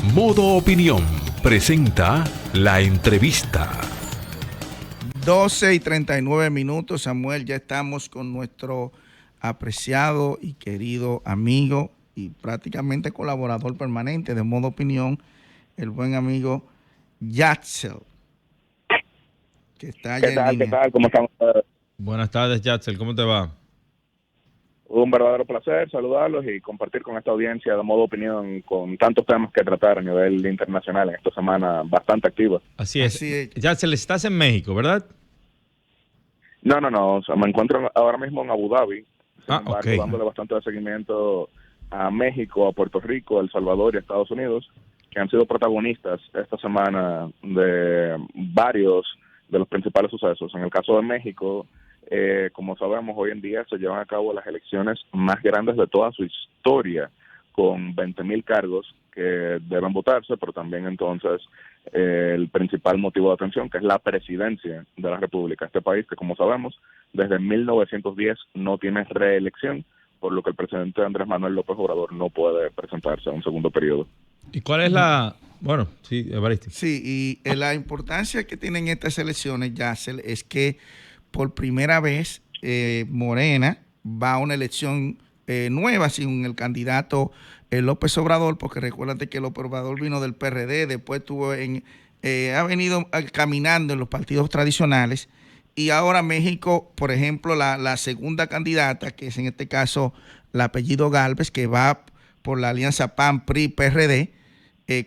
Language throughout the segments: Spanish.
Modo Opinión presenta la entrevista. 12:39, Samuel, ya estamos con nuestro apreciado y querido amigo y prácticamente colaborador permanente de Modo Opinión, el buen amigo Yatzel, que está allá ¿Qué en tal? ¿Qué línea. tal? ¿Cómo están ustedes? Buenas tardes, Yatzel, ¿cómo te va? Un verdadero placer saludarlos y compartir con esta audiencia de Modo Opinión con tantos temas que tratar a nivel internacional en esta semana bastante activa. Así es. Así es. Yatzel, estás en México, ¿verdad? No, o sea, me encuentro ahora mismo en Abu Dhabi, sin Ok. embargo, dándole bastante de seguimiento a México, a Puerto Rico, a El Salvador y a Estados Unidos, que han sido protagonistas esta semana de varios de los principales sucesos. En el caso de México, como sabemos, hoy en día se llevan a cabo las elecciones más grandes de toda su historia, con 20,000 cargos que deben votarse, pero también entonces el principal motivo de atención, que es la presidencia de la República. Este país que, como sabemos, desde 1910 no tiene reelección, por lo que el presidente Andrés Manuel López Obrador no puede presentarse a un segundo periodo. ¿Y cuál es la...? Bueno, sí, Evaristo. Sí, y la importancia que tienen estas elecciones, Yatzel, es que por primera vez Morena va a una elección nueva sin el candidato López Obrador, porque recuérdate que López Obrador vino del PRD, después ha venido caminando en los partidos tradicionales, y ahora México, por ejemplo, la segunda candidata, que es en este caso el apellido Gálvez, que va por la alianza PAN-PRI-PRD,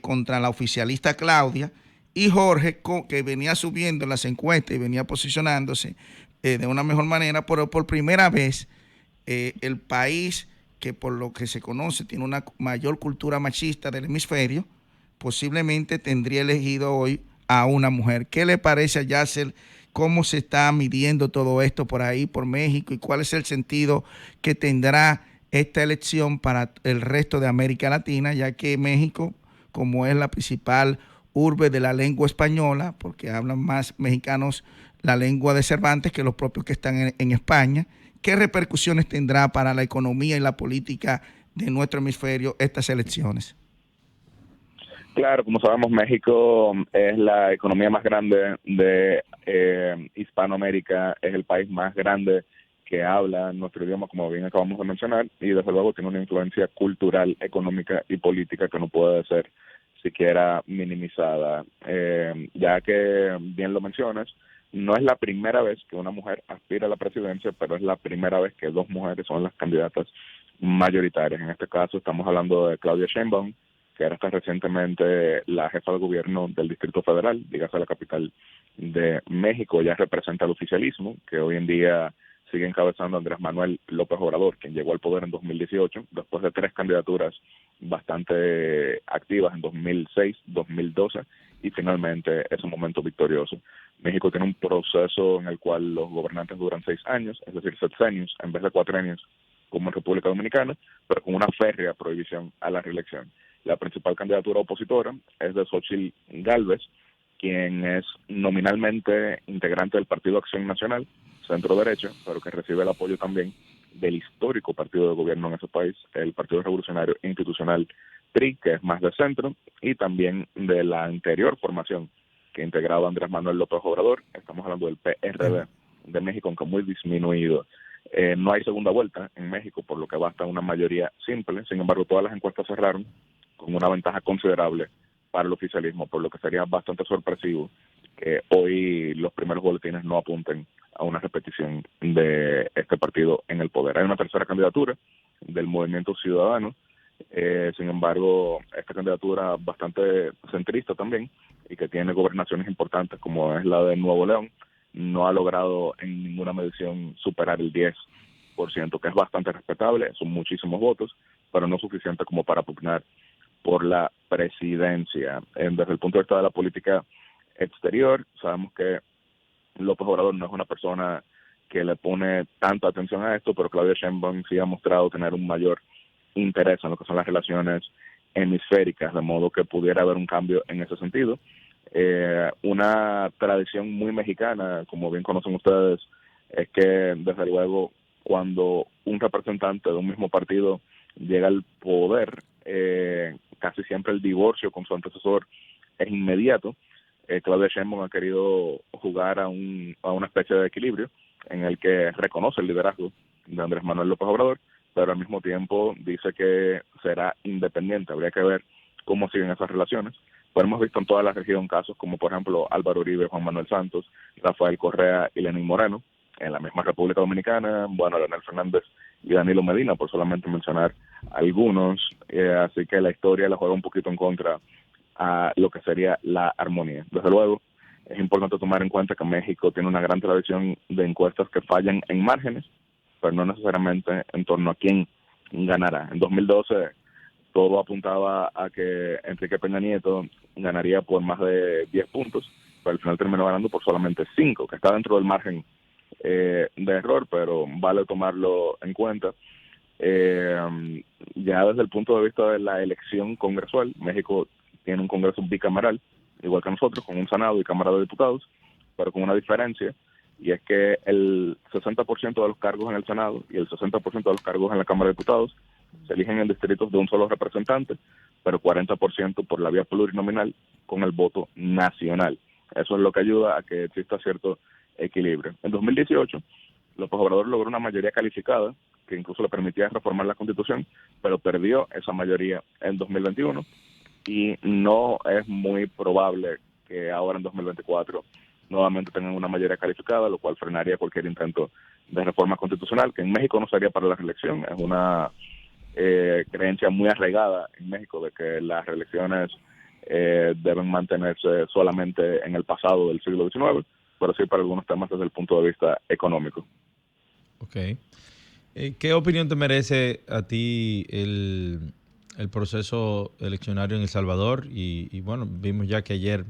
contra la oficialista Claudia, y Jorge, que venía subiendo en las encuestas y venía posicionándose de una mejor manera, pero por primera vez el país que por lo que se conoce tiene una mayor cultura machista del hemisferio, posiblemente tendría elegido hoy a una mujer. ¿Qué le parece a Yasser? ¿Cómo se está midiendo todo esto por ahí, por México? ¿Y cuál es el sentido que tendrá esta elección para el resto de América Latina, ya que México, como es la principal urbe de la lengua española, porque hablan más mexicanos la lengua de Cervantes que los propios que están en España, ¿qué repercusiones tendrá para la economía y la política de nuestro hemisferio estas elecciones? Claro, como sabemos, México es la economía más grande de Hispanoamérica, es el país más grande que habla nuestro idioma, como bien acabamos de mencionar, y desde luego tiene una influencia cultural, económica y política que no puede ser siquiera minimizada. Ya que bien lo mencionas, no es la primera vez que una mujer aspira a la presidencia, pero es la primera vez que dos mujeres son las candidatas mayoritarias. En este caso estamos hablando de Claudia Sheinbaum, que era hasta recientemente la jefa de gobierno del Distrito Federal, dígase la capital de México. Ella representa el oficialismo, que hoy en día sigue encabezando Andrés Manuel López Obrador, quien llegó al poder en 2018, después de tres candidaturas bastante activas en 2006, 2012, y finalmente es un momento victorioso. México tiene un proceso en el cual los gobernantes duran 6 años, es decir, sexenios, en vez de cuatrenios, como en República Dominicana, pero con una férrea prohibición a la reelección. La principal candidatura opositora es de Xochitl Gálvez, quien es nominalmente integrante del Partido Acción Nacional, centro derecha, pero que recibe el apoyo también del histórico partido de gobierno en ese país, el Partido Revolucionario Institucional PRI, que es más de centro, y también de la anterior formación que integraba Andrés Manuel López Obrador. Estamos hablando del PRD de México, aunque muy disminuido. No hay segunda vuelta en México, por lo que basta una mayoría simple. Sin embargo, todas las encuestas cerraron con una ventaja considerable para el oficialismo, por lo que sería bastante sorpresivo que hoy los primeros boletines no apunten a una repetición de este partido en el poder. Hay una tercera candidatura del Movimiento Ciudadano, sin embargo, esta candidatura bastante centrista también y que tiene gobernaciones importantes como es la de Nuevo León, no ha logrado en ninguna medición superar el 10%, que es bastante respetable, son muchísimos votos, pero no suficiente como para pugnar por la presidencia. Desde el punto de vista de la política exterior, sabemos que López Obrador no es una persona que le pone tanta atención a esto, pero Claudia Sheinbaum sí ha mostrado tener un mayor interés en lo que son las relaciones hemisféricas, de modo que pudiera haber un cambio en ese sentido. Una tradición muy mexicana, como bien conocen ustedes, es que desde luego cuando un representante de un mismo partido llega al poder, casi siempre el divorcio con su antecesor es inmediato. Claudia Sheinbaum ha querido jugar a una especie de equilibrio en el que reconoce el liderazgo de Andrés Manuel López Obrador, pero al mismo tiempo dice que será independiente. Habría que ver cómo siguen esas relaciones. Pero hemos visto en toda la región casos como, por ejemplo, Álvaro Uribe, Juan Manuel Santos, Rafael Correa y Lenín Moreno. En la misma República Dominicana, bueno, Leonel Fernández y Danilo Medina, por solamente mencionar algunos. Así que la historia la juega un poquito en contra a lo que sería la armonía. Desde luego, es importante tomar en cuenta que México tiene una gran tradición de encuestas que fallan en márgenes, pero no necesariamente en torno a quién ganará. En 2012 todo apuntaba a que Enrique Peña Nieto ganaría por más de 10 puntos, pero al final terminó ganando por solamente 5, que está dentro del margen de error, pero vale tomarlo en cuenta. Ya desde el punto de vista de la elección congresual, México tiene un Congreso bicameral, igual que nosotros, con un Senado y Cámara de Diputados, pero con una diferencia, y es que el 60% de los cargos en el Senado y el 60% de los cargos en la Cámara de Diputados se eligen en distritos de un solo representante, pero 40% por la vía plurinominal con el voto nacional. Eso es lo que ayuda a que exista cierto equilibrio. En 2018, López Obrador logró una mayoría calificada que incluso le permitía reformar la Constitución, pero perdió esa mayoría en 2021 y no es muy probable que ahora en 2024 nuevamente tengan una mayoría calificada, lo cual frenaría cualquier intento de reforma constitucional, que en México no sería para la reelección. Es una creencia muy arraigada en México de que las reelecciones deben mantenerse solamente en el pasado del siglo XIX, pero sí para algunos temas desde el punto de vista económico. Ok. ¿Qué opinión te merece a ti el proceso eleccionario en El Salvador? Y bueno, vimos ya que ayer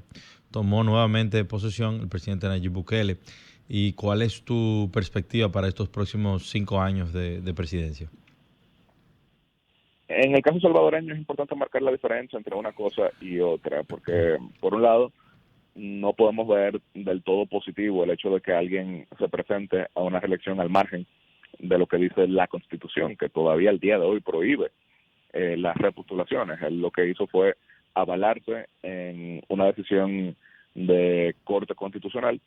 tomó nuevamente posesión el presidente Nayib Bukele. ¿Y cuál es tu perspectiva para estos próximos 5 años de presidencia? En el caso salvadoreño es importante marcar la diferencia entre una cosa y otra, porque por un lado no podemos ver del todo positivo el hecho de que alguien se presente a una reelección al margen de lo que dice la Constitución, que todavía al día de hoy prohíbe las repostulaciones. Él lo que hizo fue avalarse en una decisión de Corte Constitucional.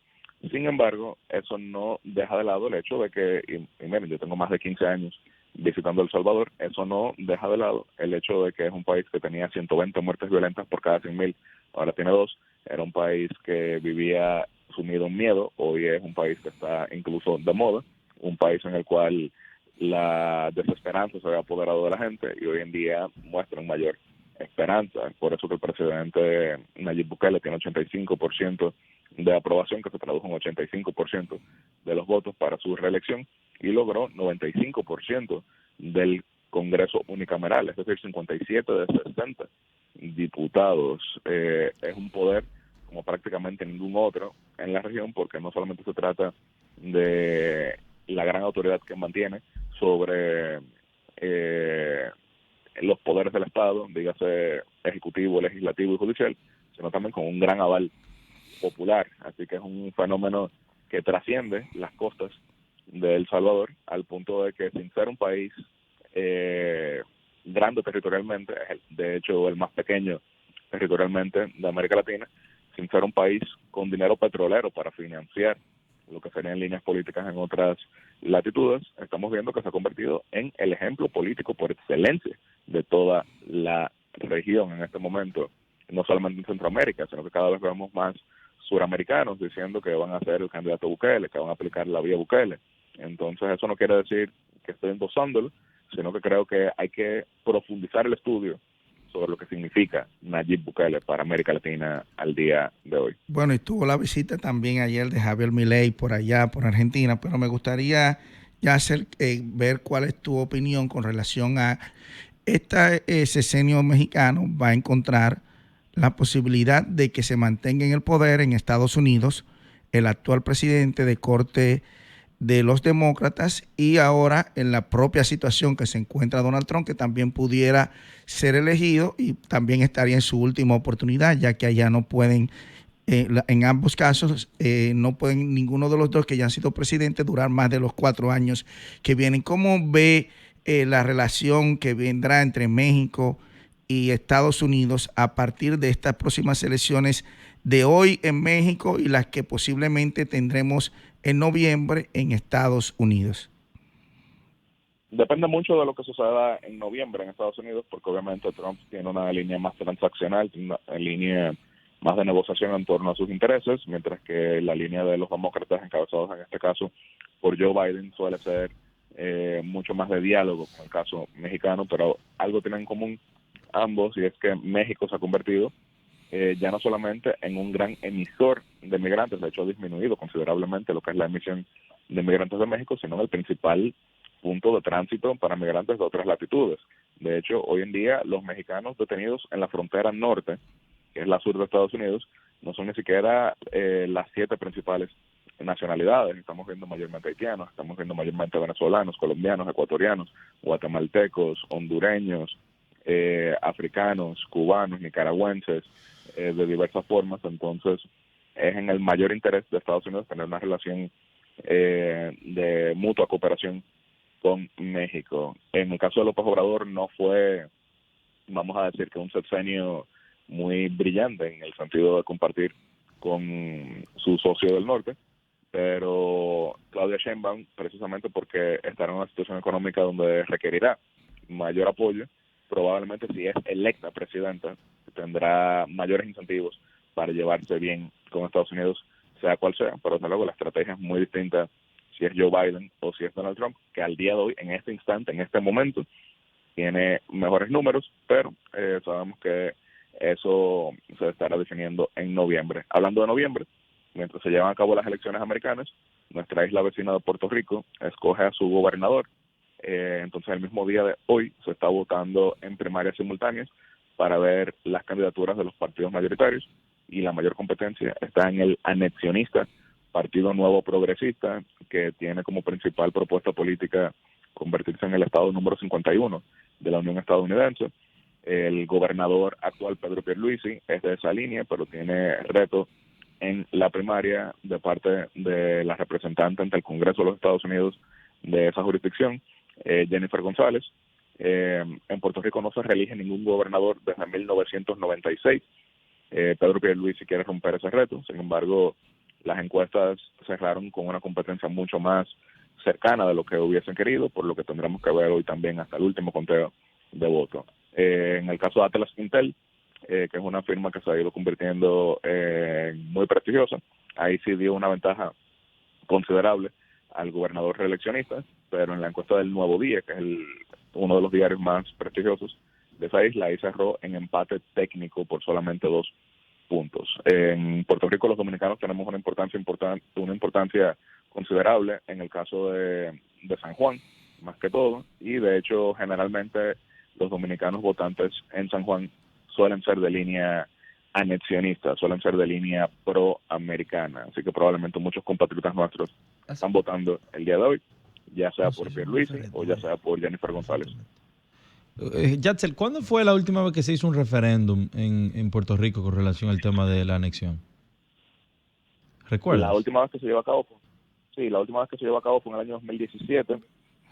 Sin embargo, eso no deja de lado el hecho de que, y miren, yo tengo más de 15 años visitando El Salvador, eso no deja de lado el hecho de que es un país que tenía 120 muertes violentas por cada 100.000, ahora tiene 2. Era un país que vivía sumido en miedo, hoy es un país que está incluso de moda, un país en el cual la desesperanza se había apoderado de la gente y hoy en día muestran mayor esperanza. Por eso que el presidente Nayib Bukele tiene 85% de aprobación, que se tradujo en 85% de los votos para su reelección, y logró 95% del Congreso unicameral, es decir, 57 de 60 diputados. Es un poder como prácticamente ningún otro en la región, porque no solamente se trata de la gran autoridad que mantiene sobre los poderes del Estado, dígase ejecutivo, legislativo y judicial, sino también con un gran aval popular. Así que es un fenómeno que trasciende las costas de El Salvador, al punto de que, sin ser un país grande territorialmente, es de hecho el más pequeño territorialmente de América Latina, sin ser un país con dinero petrolero para financiar lo que serían líneas políticas en otras latitudes, estamos viendo que se ha convertido en el ejemplo político por excelencia de toda la región en este momento, no solamente en Centroamérica, sino que cada vez vemos más suramericanos diciendo que van a ser el candidato Bukele, que van a aplicar la vía Bukele. Entonces eso no quiere decir que estoy endosándolo, sino que creo que hay que profundizar el estudio sobre lo que significa Nayib Bukele para América Latina al día de hoy. Bueno, y tuvo la visita también ayer de Javier Milei por allá, por Argentina, pero me gustaría ya ver cuál es tu opinión con relación a este sexenio mexicano. Va a encontrar la posibilidad de que se mantenga en el poder en Estados Unidos el actual presidente de corte de los demócratas, y ahora en la propia situación que se encuentra Donald Trump, que también pudiera ser elegido y también estaría en su última oportunidad, ya que allá no pueden, en ambos casos, no pueden ninguno de los dos que ya han sido presidentes durar más de los 4 años que vienen. ¿Cómo ve la relación que vendrá entre México y Estados Unidos a partir de estas próximas elecciones de hoy en México y las que posiblemente tendremos en noviembre en Estados Unidos? Depende mucho de lo que suceda en noviembre en Estados Unidos, porque obviamente Trump tiene una línea más transaccional, una línea más de negociación en torno a sus intereses, mientras que la línea de los demócratas, encabezados en este caso por Joe Biden, suele ser mucho más de diálogo con el caso mexicano, pero algo tienen en común ambos, y es que México se ha convertido ya no solamente en un gran emisor de migrantes, de hecho ha disminuido considerablemente lo que es la emisión de migrantes de México, sino en el principal punto de tránsito para migrantes de otras latitudes. De hecho, hoy en día los mexicanos detenidos en la frontera norte, que es la sur de Estados Unidos, no son ni siquiera las 7 principales nacionalidades. Estamos viendo mayormente haitianos, estamos viendo mayormente venezolanos, colombianos, ecuatorianos, guatemaltecos, hondureños, africanos, cubanos, nicaragüenses, de diversas formas. Entonces, es en el mayor interés de Estados Unidos tener una relación de mutua cooperación con México. En el caso de López Obrador no fue, vamos a decir, que un sexenio muy brillante en el sentido de compartir con su socio del norte, pero Claudia Sheinbaum, precisamente porque estará en una situación económica donde requerirá mayor apoyo, probablemente si es electa presidenta, tendrá mayores incentivos para llevarse bien con Estados Unidos, sea cual sea, pero desde luego la estrategia es muy distinta si es Joe Biden o si es Donald Trump, que al día de hoy, en este instante, en este momento, tiene mejores números, pero sabemos que eso se estará definiendo en noviembre. Hablando de noviembre, mientras se llevan a cabo las elecciones americanas, nuestra isla vecina de Puerto Rico escoge a su gobernador. Entonces, el mismo día de hoy se está votando en primarias simultáneas para ver las candidaturas de los partidos mayoritarios, y la mayor competencia está en el anexionista Partido Nuevo Progresista, que tiene como principal propuesta política convertirse en el estado número 51 de la Unión Estadounidense. El gobernador actual, Pedro Pierluisi, es de esa línea, pero tiene reto en la primaria de parte de la representante ante el Congreso de los Estados Unidos de esa jurisdicción, Jennifer González. En Puerto Rico no se reelige ningún gobernador desde 1996. Pedro Pierluisi quiere romper ese reto, sin embargo, las encuestas cerraron con una competencia mucho más cercana de lo que hubiesen querido, por lo que tendremos que ver hoy también hasta el último conteo de votos. En el caso de Atlas Intel, que es una firma que se ha ido convirtiendo muy prestigiosa, ahí sí dio una ventaja considerable al gobernador reeleccionista, pero en la encuesta del Nuevo Día, que es uno de los diarios más prestigiosos de esa isla, ahí cerró en empate técnico por solamente 2 puntos. En Puerto Rico los dominicanos tenemos una importancia considerable en el caso de San Juan, más que todo, y de hecho generalmente los dominicanos votantes en San Juan suelen ser de línea anexionista, suelen ser de línea proamericana, así que probablemente muchos compatriotas nuestros están votando el día de hoy, ya sea por Pierluisi o ya sea por Jennifer González. Yatzel, ¿cuándo fue la última vez que se hizo un referéndum en Puerto Rico con relación al tema de la anexión? ¿Recuerdas? La última vez que se llevó a cabo fue en el año 2017.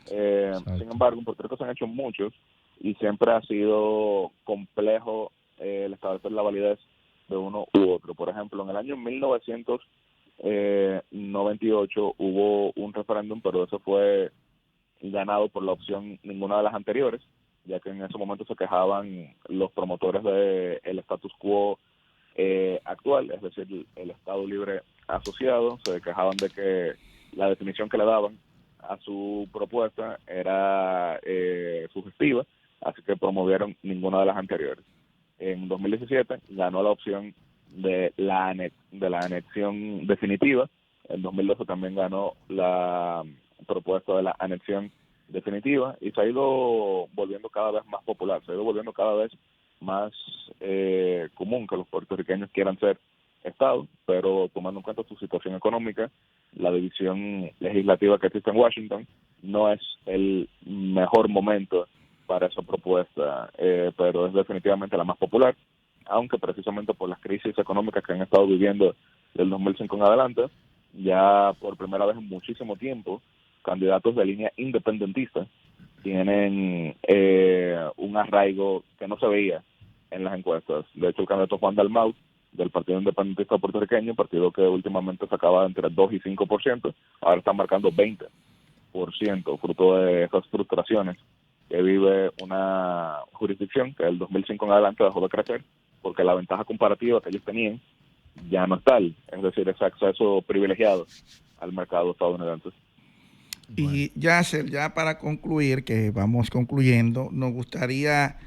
Sin embargo, en Puerto Rico se han hecho muchos y siempre ha sido complejo el establecer la validez de uno u otro. Por ejemplo, en el año 1998 hubo un referéndum, pero eso fue ganado por la opción ninguna de las anteriores, ya que en ese momento se quejaban los promotores del status quo actual, es decir, el Estado Libre Asociado, se quejaban de que la definición que le daban a su propuesta era sugestiva, así que promovieron ninguna de las anteriores. En 2017 ganó la opción de la anexión definitiva. En 2012 también ganó la propuesta de la anexión definitiva y se ha ido volviendo cada vez más popular, se ha ido volviendo cada vez más común que los puertorriqueños quieran ser Estado, pero tomando en cuenta su situación económica, la división legislativa que existe en Washington, no es el mejor momento para esa propuesta, pero es definitivamente la más popular, aunque precisamente por las crisis económicas que han estado viviendo del 2005 en adelante, ya por primera vez en muchísimo tiempo, candidatos de línea independentista tienen un arraigo que no se veía en las encuestas. De hecho, el candidato Juan Dalmau, del Partido Independentista Puertorriqueño, partido que últimamente sacaba entre 2 y 5%, ahora está marcando 20%, fruto de esas frustraciones que vive una jurisdicción que del 2005 en adelante dejó de crecer, porque la ventaja comparativa que ellos tenían ya no es tal, es decir, ese acceso privilegiado al mercado estadounidense. Y Yasser, ya para concluir, que vamos concluyendo, nos gustaría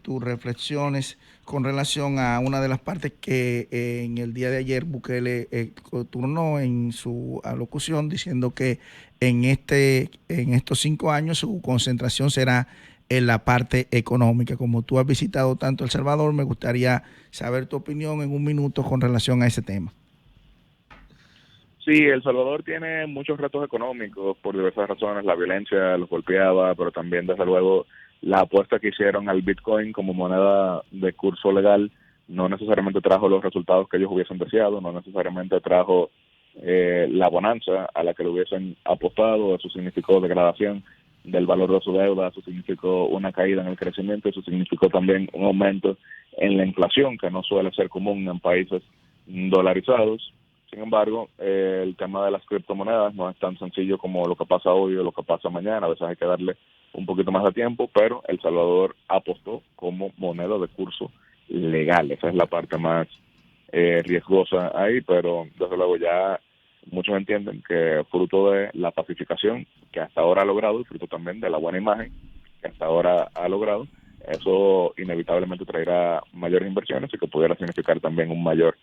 tus reflexiones con relación a una de las partes que en el día de ayer Bukele turnó en su alocución, diciendo que en estos 5 años su concentración será en la parte económica. Como tú has visitado tanto El Salvador, me gustaría saber tu opinión en un minuto con relación a ese tema. Sí, El Salvador tiene muchos retos económicos por diversas razones. La violencia los golpeaba, pero también, desde luego, la apuesta que hicieron al Bitcoin como moneda de curso legal no necesariamente trajo los resultados que ellos hubiesen deseado, no necesariamente trajo la bonanza a la que le hubiesen apostado. Eso significó degradación del valor de su deuda, eso significó una caída en el crecimiento, eso significó también un aumento en la inflación, que no suele ser común en países dolarizados. Sin embargo, el tema de las criptomonedas no es tan sencillo como lo que pasa hoy o lo que pasa mañana. A veces hay que darle un poquito más de tiempo, pero El Salvador apostó como moneda de curso legal. Esa es la parte más riesgosa ahí, pero desde luego ya muchos entienden que fruto de la pacificación que hasta ahora ha logrado y fruto también de la buena imagen que hasta ahora ha logrado, eso inevitablemente traerá mayores inversiones y que pudiera significar también un mayor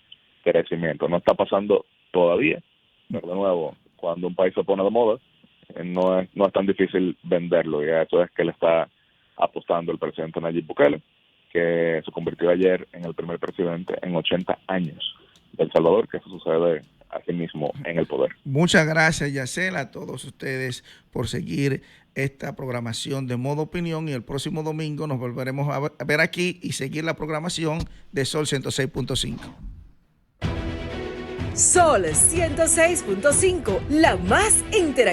crecimiento. No está pasando todavía, pero de nuevo, cuando un país se pone de moda, no es tan difícil venderlo, y a eso es que le está apostando el presidente Nayib Bukele, que se convirtió ayer en el primer presidente en 80 años de El Salvador, que eso sucede así mismo en el poder. Muchas gracias, Yasser, a todos ustedes por seguir esta programación de Modo Opinión, y el próximo domingo nos volveremos a ver aquí y seguir la programación de Sol 106.5. Sol 106.5, la más interactiva.